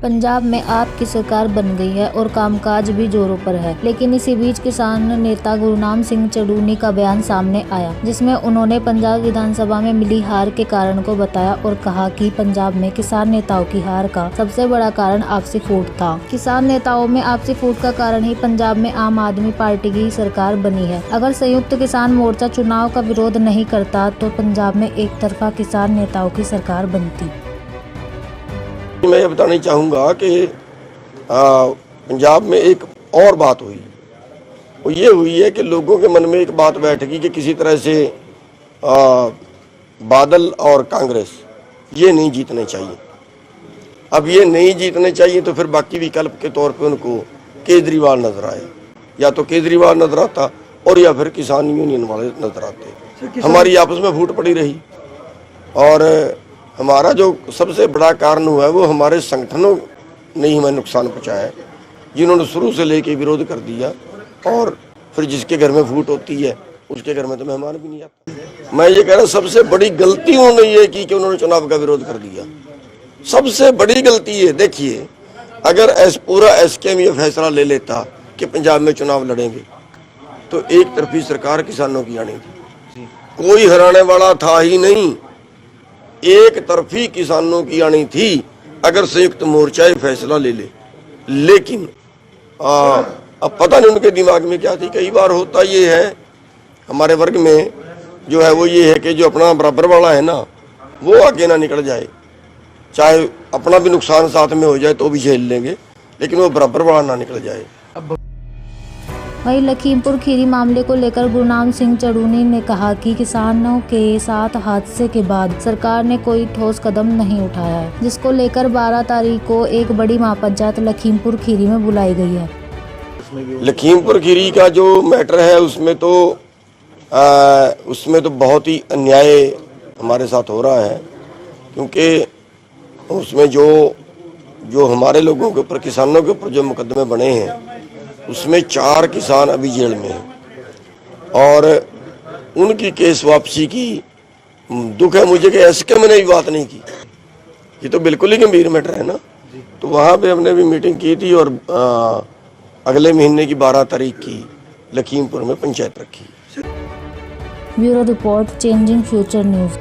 पंजाब में आपकी सरकार बन गई है और कामकाज भी जोरों पर है, लेकिन इसी बीच किसान नेता गुरनाम सिंह चढ़ूनी का बयान सामने आया, जिसमें उन्होंने पंजाब विधानसभा में मिली हार के कारण को बताया और कहा कि पंजाब में किसान नेताओं की हार का सबसे बड़ा कारण आपसी फूट था। किसान नेताओं में आपसी फूट का कारण ही पंजाब में आम आदमी पार्टी की सरकार बनी है। अगर संयुक्त किसान मोर्चा चुनाव का विरोध नहीं करता तो पंजाब में एक तरफा किसान नेताओं की सरकार बनती। मैं ये बताना चाहूँगा कि पंजाब में एक और बात हुई, वो ये हुई है कि लोगों के मन में एक बात बैठ गई कि किसी तरह से बादल और कांग्रेस ये नहीं जीतने चाहिए। अब ये नहीं जीतने चाहिए तो फिर बाकी विकल्प के तौर पे उनको केजरीवाल नजर आए, या तो केजरीवाल नजर आता और या फिर किसान यूनियन वाले नजर आते। हमारी आपस में फूट पड़ी रही और हमारा जो सबसे बड़ा कारण हुआ है वो हमारे संगठनों ने ही हमें नुकसान पहुंचाया है, जिन्होंने शुरू से लेके विरोध कर दिया। और फिर जिसके घर में फूट होती है उसके घर में तो मेहमान भी नहीं आते। मैं ये कह रहा हूँ सबसे बड़ी गलती उन्होंने ये की कि उन्होंने चुनाव का विरोध कर दिया। सबसे बड़ी गलती है। देखिए, अगर पूरा एसकेएम ये फैसला ले लेता कि पंजाब में चुनाव लड़ेंगे तो एक तरफी सरकार किसानों की आनी थी, कोई हराने वाला था ही नहीं। एक तरफी किसानों की आनी थी अगर संयुक्त मोर्चा ये फैसला ले ले। लेकिन अब पता नहीं उनके दिमाग में क्या थी। कई बार होता ये है हमारे वर्ग में जो है वो ये है कि जो अपना बराबर वाला है ना वो आगे ना निकल जाए, चाहे अपना भी नुकसान साथ में हो जाए तो भी झेल लेंगे, लेकिन वो बराबर वाला ना निकल जाए। वहीं लखीमपुर खीरी मामले को लेकर गुरनाम सिंह चढ़ूनी ने कहा कि किसानों के साथ हादसे के बाद सरकार ने कोई ठोस कदम नहीं उठाया है, जिसको लेकर 12 तारीख को एक बड़ी महापंचायत लखीमपुर खीरी में बुलाई गई है। लखीमपुर खीरी का जो मैटर है उसमें तो बहुत ही अन्याय हमारे साथ हो रहा है, क्योंकि उसमें जो हमारे लोगों के ऊपर, किसानों के ऊपर जो मुकदमे बने हैं उसमें 4 किसान अभी जेल में हैं और उनकी केस वापसी की दुख है मुझे कि एसकेएम ने भी बात नहीं की। ये तो बिल्कुल ही गंभीर मैटर है ना। तो वहाँ पे हमने भी मीटिंग की थी और अगले महीने की 12 तारीख की लखीमपुर में पंचायत रखी। Bureau report, changing future news.